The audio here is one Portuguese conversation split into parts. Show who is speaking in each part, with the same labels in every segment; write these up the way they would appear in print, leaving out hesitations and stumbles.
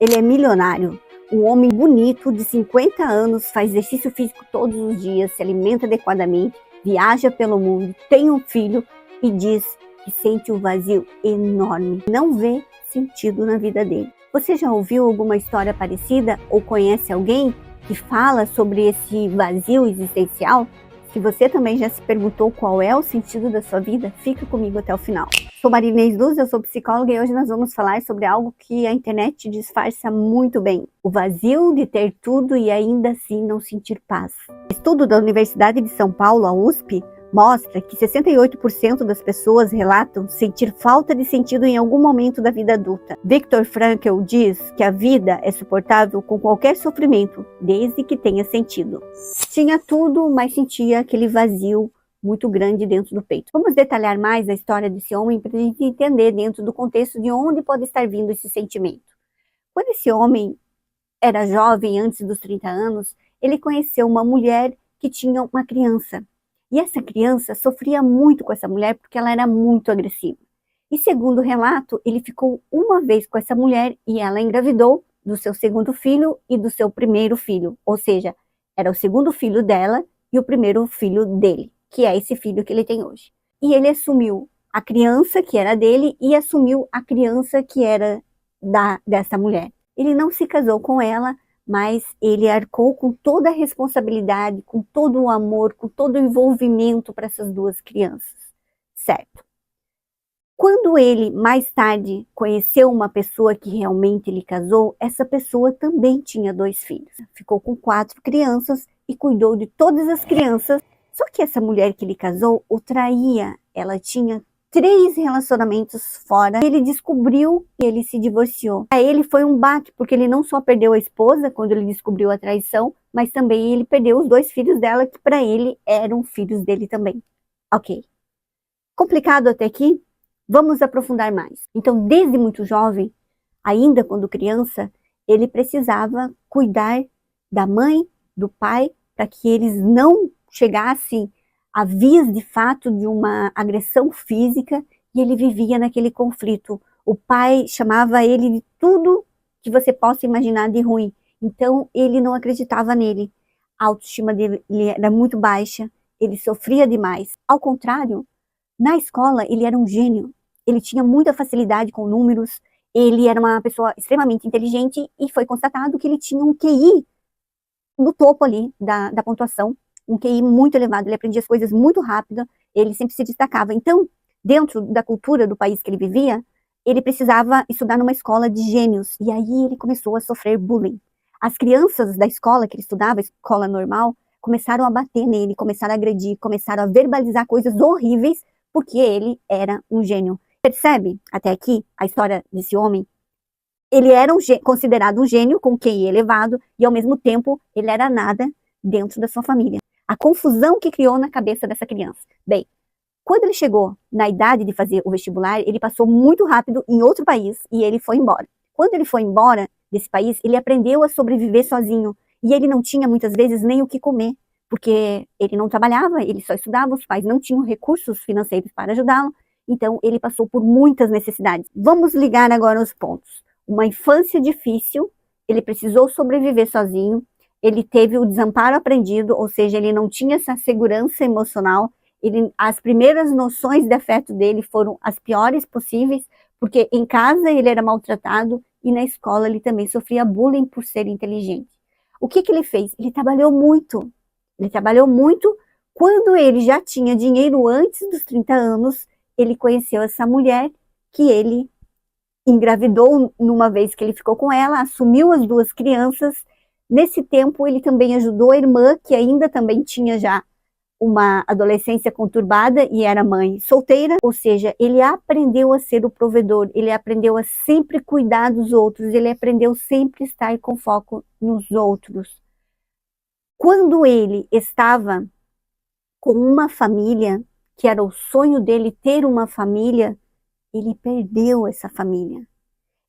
Speaker 1: Ele é milionário, um homem bonito de 50 anos, faz exercício físico todos os dias, se alimenta adequadamente, viaja pelo mundo, tem um filho e diz que sente um vazio enorme, não vê sentido na vida dele. Você já ouviu alguma história parecida ou conhece alguém que fala sobre esse vazio existencial? Se você também já se perguntou qual é o sentido da sua vida, fica comigo até o final. Sou Marinês Luz, eu sou psicóloga e hoje nós vamos falar sobre algo que a internet disfarça muito bem. O vazio de ter tudo e ainda assim não sentir paz. Estudo da Universidade de São Paulo, a USP, mostra que 68% das pessoas relatam sentir falta de sentido em algum momento da vida adulta. Viktor Frankl diz que a vida é suportável com qualquer sofrimento, desde que tenha sentido. Tinha tudo, mas sentia aquele vazio muito grande dentro do peito. Vamos detalhar mais a história desse homem para a gente entender dentro do contexto de onde pode estar vindo esse sentimento. Quando esse homem era jovem, antes dos 30 anos, ele conheceu uma mulher que tinha uma criança. E essa criança sofria muito com essa mulher porque ela era muito agressiva. E segundo o relato, ele ficou uma vez com essa mulher e ela engravidou do seu segundo filho e do seu primeiro filho. Ou seja, era o segundo filho dela e o primeiro filho dele, que é esse filho que ele tem hoje. E ele assumiu a criança que era dele e assumiu a criança que era dessa mulher. Ele não se casou com ela, mas ele arcou com toda a responsabilidade, com todo o amor, com todo o envolvimento para essas duas crianças, certo? Quando ele, mais tarde, conheceu uma pessoa que realmente ele casou, essa pessoa também tinha 2 filhos. Ficou com 4 crianças e cuidou de todas as crianças. Só que essa mulher que ele casou o traía. Ela tinha 3 relacionamentos fora. Ele descobriu que ele se divorciou. Para ele foi um baque, porque ele não só perdeu a esposa quando ele descobriu a traição, mas também ele perdeu os 2 filhos dela, que para ele eram filhos dele também. Ok. Complicado até aqui? Vamos aprofundar mais. Então, desde muito jovem, ainda quando criança, ele precisava cuidar da mãe, do pai, para que eles não chegassem a vias de fato de uma agressão física, e ele vivia naquele conflito. O pai chamava ele de tudo que você possa imaginar de ruim, então ele não acreditava nele. A autoestima dele era muito baixa, ele sofria demais. Ao contrário, na escola ele era um gênio, ele tinha muita facilidade com números, ele era uma pessoa extremamente inteligente e foi constatado que ele tinha um QI no topo ali da pontuação, um QI muito elevado, ele aprendia as coisas muito rápido, ele sempre se destacava. Então, dentro da cultura do país que ele vivia, ele precisava estudar numa escola de gênios, e aí ele começou a sofrer bullying. As crianças da escola que ele estudava, escola normal, começaram a bater nele, começaram a agredir, começaram a verbalizar coisas horríveis, porque ele era um gênio. Percebe, até aqui, a história desse homem? Ele era considerado um gênio com QI elevado, e ao mesmo tempo, ele era nada dentro da sua família. A confusão que criou na cabeça dessa criança. Bem, quando ele chegou na idade de fazer o vestibular, ele passou muito rápido em outro país e ele foi embora. Quando ele foi embora desse país, ele aprendeu a sobreviver sozinho. E ele não tinha muitas vezes nem o que comer, porque ele não trabalhava, ele só estudava, os pais não tinham recursos financeiros para ajudá-lo. Então ele passou por muitas necessidades. Vamos ligar agora os pontos. Uma infância difícil, ele precisou sobreviver sozinho, ele teve o desamparo aprendido, ou seja, ele não tinha essa segurança emocional, as primeiras noções de afeto dele foram as piores possíveis, porque em casa ele era maltratado e na escola ele também sofria bullying por ser inteligente. O que ele fez? Ele trabalhou muito. Ele trabalhou muito. Quando ele já tinha dinheiro antes dos 30 anos, ele conheceu essa mulher que ele engravidou numa vez que ele ficou com ela, assumiu as 2 crianças. Nesse tempo, ele também ajudou a irmã, que ainda também tinha já uma adolescência conturbada e era mãe solteira, ou seja, ele aprendeu a ser o provedor, ele aprendeu a sempre cuidar dos outros, ele aprendeu sempre a estar com foco nos outros. Quando ele estava com uma família, que era o sonho dele ter uma família, ele perdeu essa família.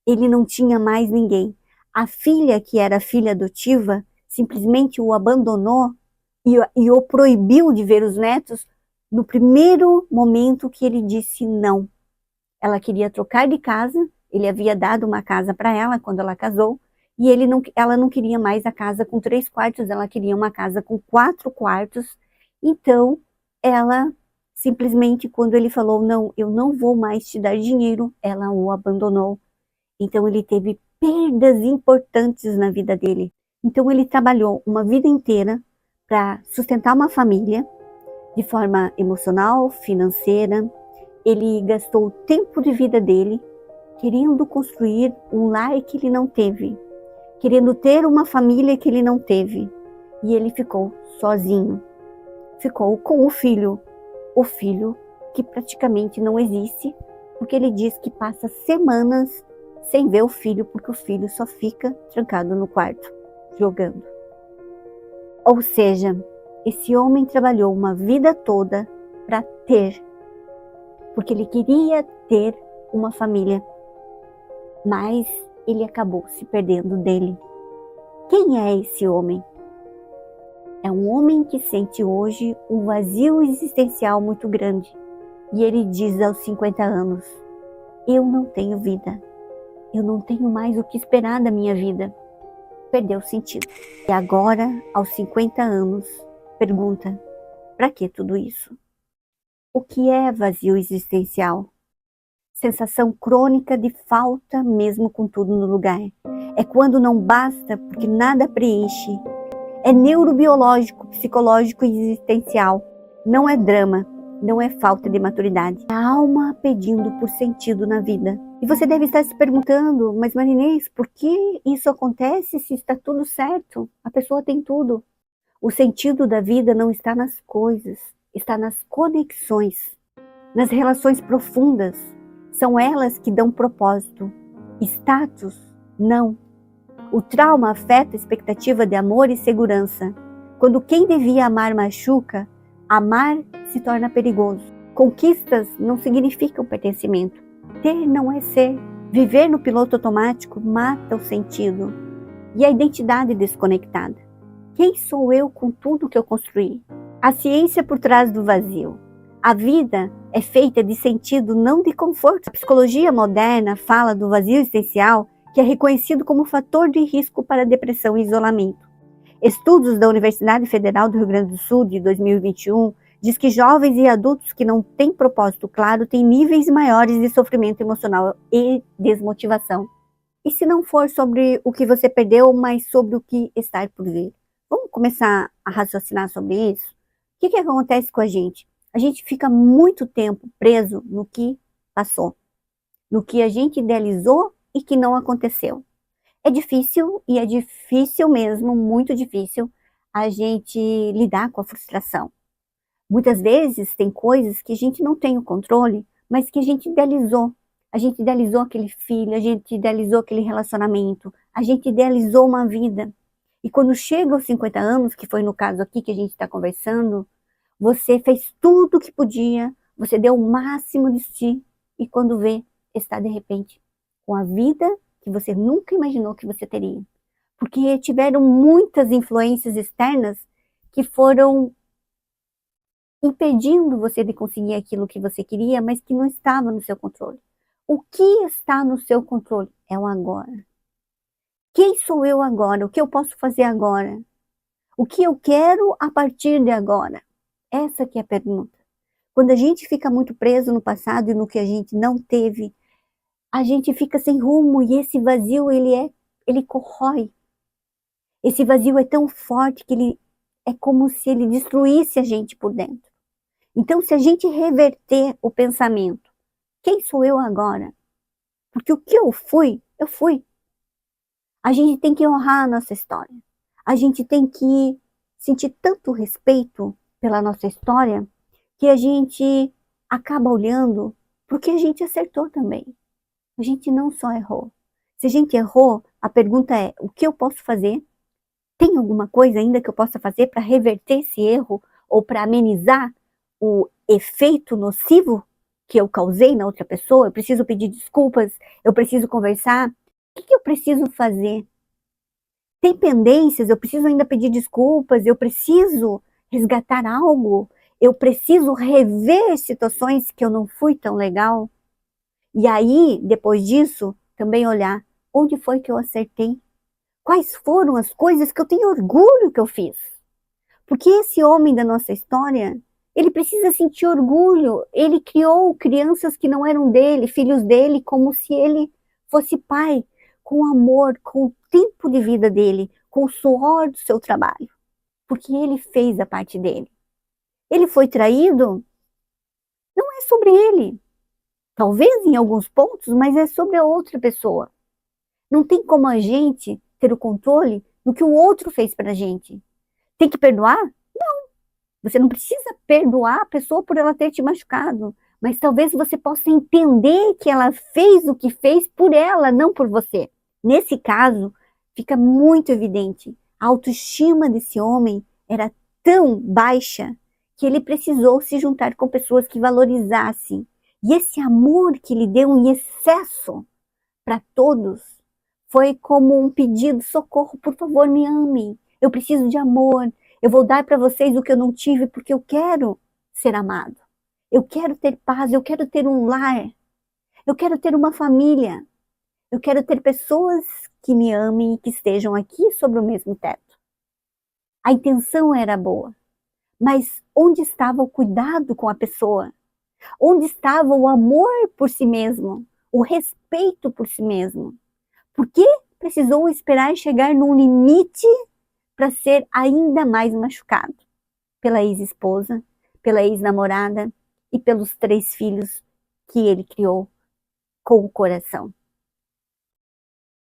Speaker 1: Ele não tinha mais ninguém. A filha, que era filha adotiva, simplesmente o abandonou e o proibiu de ver os netos no primeiro momento que ele disse não. Ela queria trocar de casa, Ele havia dado uma casa para ela quando ela casou, e ela não queria mais a casa com 3 quartos, ela queria uma casa com 4 quartos. Então, ela simplesmente, quando ele falou, não, eu não vou mais te dar dinheiro, ela o abandonou. Então, ele teve perdas importantes na vida dele. Então, ele trabalhou uma vida inteira para sustentar uma família, de forma emocional, financeira. Ele gastou o tempo de vida dele querendo construir um lar que ele não teve, querendo ter uma família que ele não teve. E ele ficou sozinho. Ficou com o filho que praticamente não existe, porque ele diz que passa semanas sem ver o filho, porque o filho só fica trancado no quarto, jogando. Ou seja, esse homem trabalhou uma vida toda para ter, porque ele queria ter uma família, mas ele acabou se perdendo dele. Quem é esse homem? É um homem que sente hoje um vazio existencial muito grande. E ele diz aos 50 anos, eu não tenho vida. Eu não tenho mais o que esperar da minha vida. Perdeu o sentido. E agora, aos 50 anos, pergunta, para que tudo isso? O que é vazio existencial? Sensação crônica de falta mesmo com tudo no lugar. É quando não basta porque nada preenche. É neurobiológico, psicológico e existencial. Não é drama, não é falta de maturidade. É a alma pedindo por sentido na vida. E você deve estar se perguntando, mas Marinês, por que isso acontece se está tudo certo? A pessoa tem tudo. O sentido da vida não está nas coisas, está nas conexões, nas relações profundas. São elas que dão propósito. Status, não. O trauma afeta a expectativa de amor e segurança. Quando quem devia amar machuca, amar se torna perigoso. Conquistas não significam pertencimento. Ter não é ser. Viver no piloto automático mata o sentido. E a identidade desconectada. Quem sou eu com tudo que eu construí? A ciência por trás do vazio. A vida é feita de sentido, não de conforto. A psicologia moderna fala do vazio existencial, que é reconhecido como fator de risco para depressão e isolamento. Estudos da Universidade Federal do Rio Grande do Sul, de 2021, diz que jovens e adultos que não têm propósito claro têm níveis maiores de sofrimento emocional e desmotivação. E se não for sobre o que você perdeu, mas sobre o que está por vir? Vamos começar a raciocinar sobre isso? O que acontece com a gente? A gente fica muito tempo preso no que passou, no que a gente idealizou e que não aconteceu. É difícil, e é difícil mesmo, muito difícil, a gente lidar com a frustração. Muitas vezes tem coisas que a gente não tem o controle, mas que a gente idealizou. A gente idealizou aquele filho, a gente idealizou aquele relacionamento, a gente idealizou uma vida. E quando chega aos 50 anos, que foi no caso aqui que a gente está conversando, você fez tudo o que podia, você deu o máximo de si, e quando vê, está de repente com a vida que você nunca imaginou que você teria. Porque tiveram muitas influências externas que foram impedindo você de conseguir aquilo que você queria, mas que não estava no seu controle. O que está no seu controle é o agora. Quem sou eu agora? O que eu posso fazer agora? O que eu quero a partir de agora? Essa que é a pergunta. Quando a gente fica muito preso no passado e no que a gente não teve, a gente fica sem rumo, e esse vazio, ele corrói. Esse vazio é tão forte que ele é como se ele destruísse a gente por dentro. Então, se a gente reverter o pensamento, quem sou eu agora? Porque o que eu fui, eu fui. A gente tem que honrar a nossa história. A gente tem que sentir tanto respeito pela nossa história que a gente acaba olhando porque a gente acertou também. A gente não só errou. Se a gente errou, a pergunta é, o que eu posso fazer? Tem alguma coisa ainda que eu possa fazer para reverter esse erro ou para amenizar o efeito nocivo que eu causei na outra pessoa? Eu preciso pedir desculpas, eu preciso conversar. O que eu preciso fazer? Tem pendências, eu preciso ainda pedir desculpas, eu preciso resgatar algo, eu preciso rever situações que eu não fui tão legal. E aí, depois disso, também olhar onde foi que eu acertei, quais foram as coisas que eu tenho orgulho que eu fiz. Porque esse homem da nossa história, ele precisa sentir orgulho. Ele criou crianças que não eram dele, filhos dele, como se ele fosse pai, com amor, com o tempo de vida dele, com o suor do seu trabalho. Porque ele fez a parte dele. Ele foi traído? Não é sobre ele. Talvez em alguns pontos, mas é sobre a outra pessoa. Não tem como a gente ter o controle do que o outro fez pra gente. Tem que perdoar? Você não precisa perdoar a pessoa por ela ter te machucado, mas talvez você possa entender que ela fez o que fez por ela, não por você. Nesse caso, fica muito evidente. A autoestima desse homem era tão baixa que ele precisou se juntar com pessoas que valorizassem. E esse amor que ele deu em excesso para todos foi como um pedido: socorro, por favor, me amem. Eu preciso de amor. Eu vou dar para vocês o que eu não tive porque eu quero ser amado. Eu quero ter paz, eu quero ter um lar. Eu quero ter uma família. Eu quero ter pessoas que me amem e que estejam aqui sobre o mesmo teto. A intenção era boa, mas onde estava o cuidado com a pessoa? Onde estava o amor por si mesmo? O respeito por si mesmo? Por que precisou esperar chegar num limite para ser ainda mais machucado pela ex-esposa, pela ex-namorada e pelos 3 filhos que ele criou com o coração?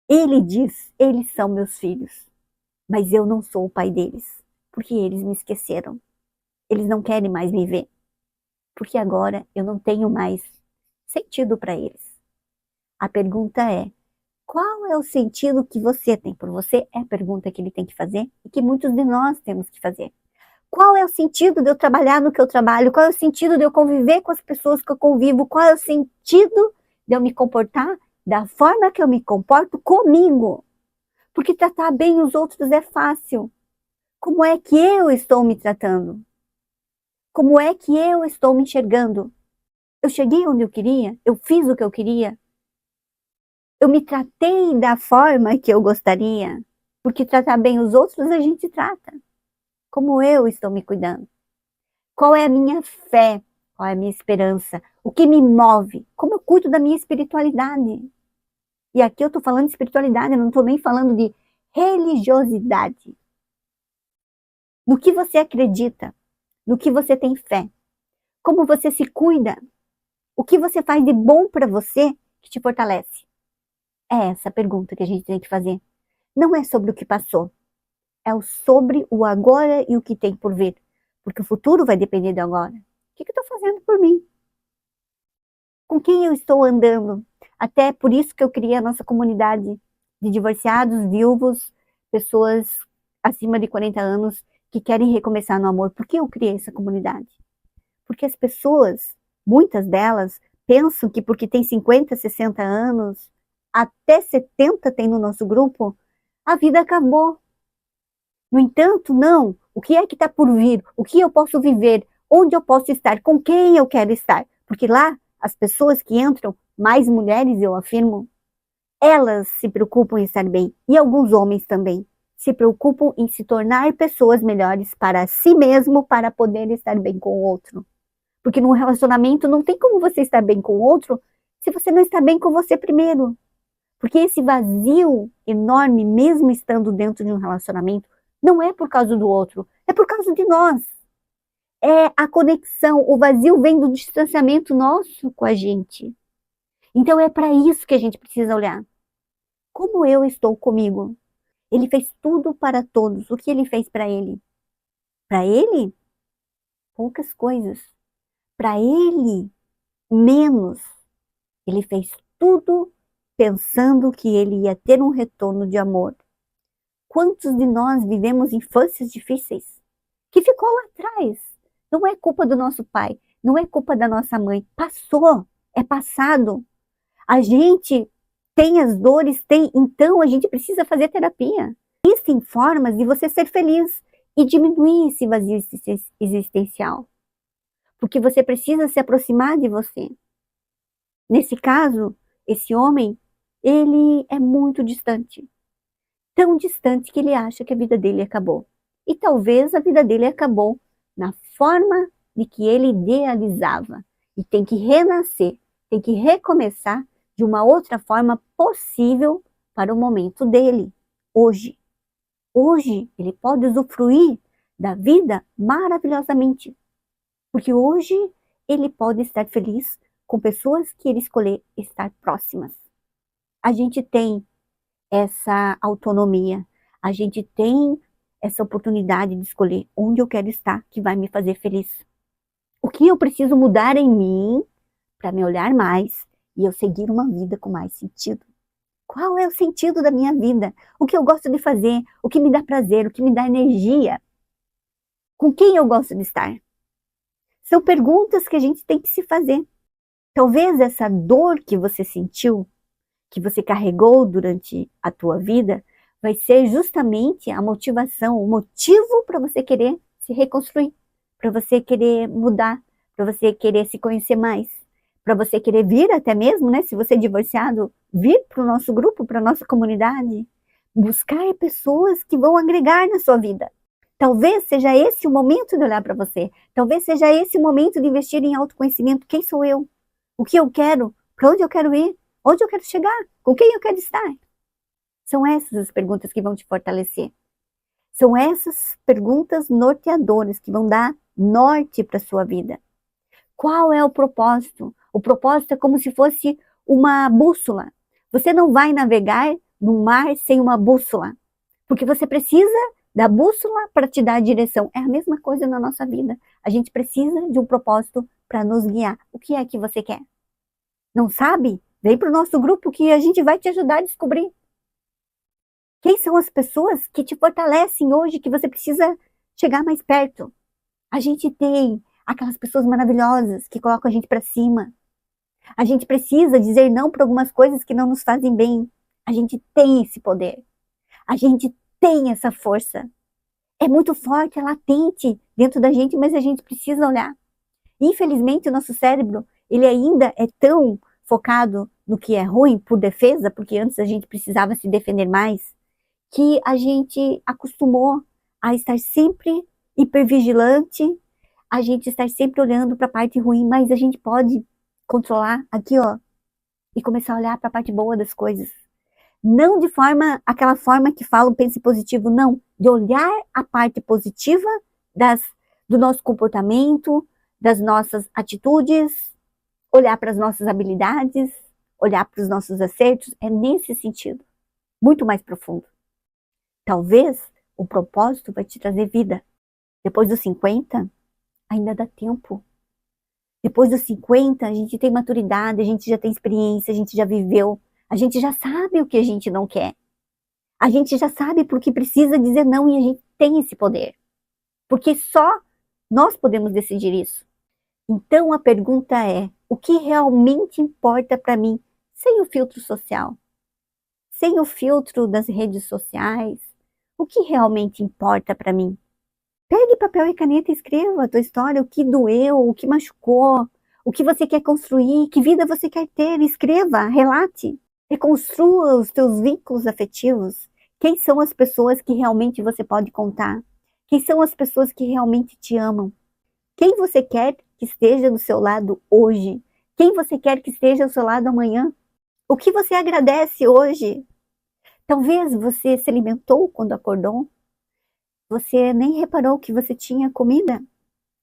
Speaker 1: Ele diz: eles são meus filhos, mas eu não sou o pai deles, porque eles me esqueceram. Eles não querem mais me ver, porque agora eu não tenho mais sentido para eles. A pergunta é: qual é o sentido que você tem por você? É a pergunta que ele tem que fazer e que muitos de nós temos que fazer. Qual é o sentido de eu trabalhar no que eu trabalho? Qual é o sentido de eu conviver com as pessoas que eu convivo? Qual é o sentido de eu me comportar da forma que eu me comporto comigo? Porque tratar bem os outros é fácil. Como é que eu estou me tratando? Como é que eu estou me enxergando? Eu cheguei onde eu queria? Eu fiz o que eu queria? Eu me tratei da forma que eu gostaria? Porque tratar bem os outros a gente trata. Como eu estou me cuidando? Qual é a minha fé? Qual é a minha esperança? O que me move? Como eu cuido da minha espiritualidade? E aqui eu estou falando de espiritualidade, eu não estou nem falando de religiosidade. No que você acredita? No que você tem fé? Como você se cuida? O que você faz de bom para você que te fortalece? É essa a pergunta que a gente tem que fazer. Não é sobre o que passou, é sobre o agora e o que tem por vir. Porque o futuro vai depender do agora. O que eu estou fazendo por mim? Com quem eu estou andando? Até por isso que eu criei a nossa comunidade de divorciados, viúvos, pessoas acima de 40 anos que querem recomeçar no amor. Por que eu criei essa comunidade? Porque as pessoas, muitas delas, pensam que porque tem 50, 60 anos, até 70 tem no nosso grupo, a vida acabou. No entanto, não. O que é que está por vir? O que eu posso viver? Onde eu posso estar? Com quem eu quero estar? Porque lá, as pessoas que entram, mais mulheres, eu afirmo, elas se preocupam em estar bem. E alguns homens também se preocupam em se tornar pessoas melhores para si mesmo, para poder estar bem com o outro. Porque num relacionamento não tem como você estar bem com o outro se você não está bem com você primeiro. Porque esse vazio enorme, mesmo estando dentro de um relacionamento, não é por causa do outro, é por causa de nós. É a conexão, o vazio vem do distanciamento nosso com a gente. Então é para isso que a gente precisa olhar. Como eu estou comigo? Ele fez tudo para todos. O que ele fez para ele? Para ele, poucas coisas. Para ele, menos. Ele fez tudo pensando que ele ia ter um retorno de amor. Quantos de nós vivemos infâncias difíceis? Que ficou lá atrás. Não é culpa do nosso pai, não é culpa da nossa mãe. Passou, é passado. A gente tem as dores, então a gente precisa fazer terapia. Existem formas de você ser feliz e diminuir esse vazio existencial. Porque você precisa se aproximar de você. Nesse caso, esse homem ele é muito distante. Tão distante que ele acha que a vida dele acabou. E talvez a vida dele acabou na forma de que ele idealizava. E tem que renascer, tem que recomeçar de uma outra forma possível para o momento dele, hoje. Hoje ele pode usufruir da vida maravilhosamente, porque hoje ele pode estar feliz com pessoas que ele escolher estar próximas. A gente tem essa autonomia, a gente tem essa oportunidade de escolher onde eu quero estar, que vai me fazer feliz. O que eu preciso mudar em mim para me olhar mais e eu seguir uma vida com mais sentido? Qual é o sentido da minha vida? O que eu gosto de fazer? O que me dá prazer? O que me dá energia? Com quem eu gosto de estar? São perguntas que a gente tem que se fazer. Talvez essa dor que você sentiu, que você carregou durante a tua vida, vai ser justamente a motivação, o motivo para você querer se reconstruir, para você querer mudar, para você querer se conhecer mais, para você querer vir até mesmo, né, se você é divorciado, vir para o nosso grupo, para a nossa comunidade, buscar pessoas que vão agregar na sua vida. Talvez seja esse o momento de olhar para você, talvez seja esse o momento de investir em autoconhecimento. Quem sou eu? O que eu quero? Para onde eu quero ir? Onde eu quero chegar? Com quem eu quero estar? São essas as perguntas que vão te fortalecer. São essas perguntas norteadoras que vão dar norte para a sua vida. Qual é o propósito? O propósito é como se fosse uma bússola. Você não vai navegar no mar sem uma bússola, porque você precisa da bússola para te dar a direção. É a mesma coisa na nossa vida. A gente precisa de um propósito para nos guiar. O que é que você quer? Não sabe? Vem para o nosso grupo que a gente vai te ajudar a descobrir. Quem são as pessoas que te fortalecem hoje, que você precisa chegar mais perto? A gente tem aquelas pessoas maravilhosas que colocam a gente para cima. A gente precisa dizer não para algumas coisas que não nos fazem bem. A gente tem esse poder. A gente tem essa força. É muito forte, é latente dentro da gente, mas a gente precisa olhar. Infelizmente, o nosso cérebro, ele ainda é tão focado no que é ruim por defesa, porque antes a gente precisava se defender mais, que a gente acostumou a estar sempre hipervigilante, a gente estar sempre olhando para a parte ruim, mas a gente pode controlar aqui, ó, e começar a olhar para a parte boa das coisas. Não de aquela forma que fala o pense positivo, não, de olhar a parte positiva do nosso comportamento, das nossas atitudes, olhar para as nossas habilidades, olhar para os nossos acertos, é nesse sentido, muito mais profundo. Talvez o propósito vai te trazer vida. Depois dos 50, ainda dá tempo. Depois dos 50, a gente tem maturidade, a gente já tem experiência, a gente já viveu, a gente já sabe o que a gente não quer. A gente já sabe por que precisa dizer não e a gente tem esse poder. Porque só nós podemos decidir isso. Então a pergunta é, o que realmente importa para mim, sem o filtro social? Sem o filtro das redes sociais? O que realmente importa para mim? Pegue papel e caneta e escreva a tua história, o que doeu, o que machucou, o que você quer construir, que vida você quer ter. Escreva, relate, reconstrua os teus vínculos afetivos. Quem são as pessoas que realmente você pode contar? Quem são as pessoas que realmente te amam? Quem você quer que esteja do seu lado hoje? Quem você quer que esteja ao seu lado amanhã? O que você agradece hoje? Talvez você se alimentou quando acordou. Você nem reparou que você tinha comida,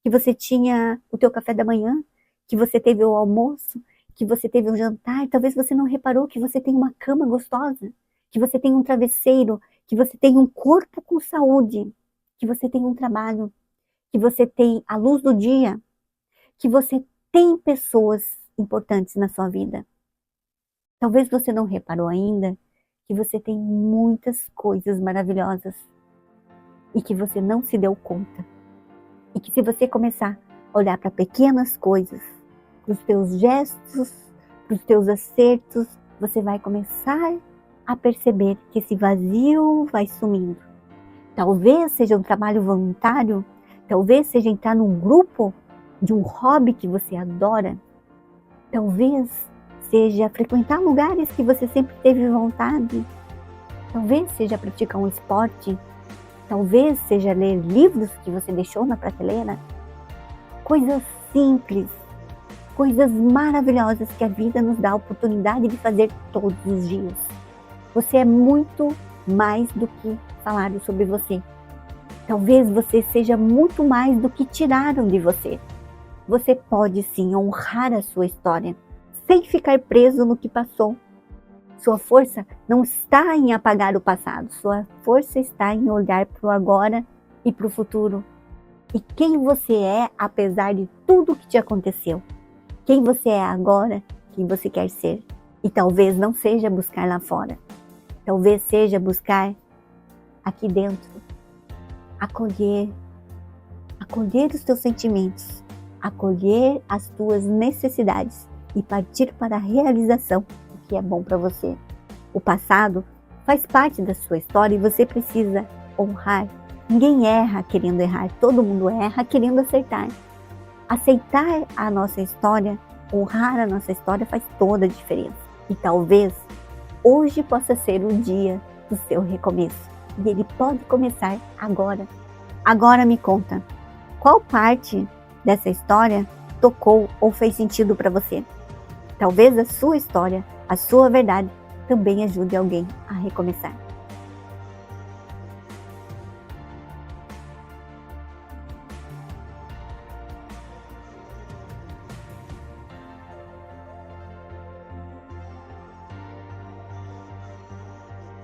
Speaker 1: que você tinha o teu café da manhã, que você teve o almoço, que você teve o jantar. Talvez você não reparou que você tem uma cama gostosa, que você tem um travesseiro, que você tem um corpo com saúde, que você tem um trabalho, que você tem a luz do dia, que você tem pessoas importantes na sua vida. Talvez você não reparou ainda que você tem muitas coisas maravilhosas e que você não se deu conta. E que se você começar a olhar para pequenas coisas, para os teus gestos, para os teus acertos, você vai começar a perceber que esse vazio vai sumindo. Talvez seja um trabalho voluntário, talvez seja entrar num grupo de um hobby que você adora, talvez seja frequentar lugares que você sempre teve vontade, talvez seja praticar um esporte, talvez seja ler livros que você deixou na prateleira. Coisas simples, coisas maravilhosas que a vida nos dá a oportunidade de fazer todos os dias. Você é muito mais do que falaram sobre você. Talvez você seja muito mais do que tiraram de você. Você pode sim honrar a sua história, sem ficar preso no que passou. Sua força não está em apagar o passado, sua força está em olhar para o agora e para o futuro. E quem você é, apesar de tudo que te aconteceu. Quem você é agora, quem você quer ser. E talvez não seja buscar lá fora. Talvez seja buscar aqui dentro. Acolher os teus sentimentos, acolher as tuas necessidades e partir para a realização do que é bom para você. O passado faz parte da sua história e você precisa honrar. Ninguém erra querendo errar, todo mundo erra querendo acertar. Aceitar a nossa história, honrar a nossa história faz toda a diferença. E talvez hoje possa ser o dia do seu recomeço. E ele pode começar agora. Agora me conta, qual parte dessa história tocou ou fez sentido para você? Talvez a sua história, a sua verdade, também ajude alguém a recomeçar.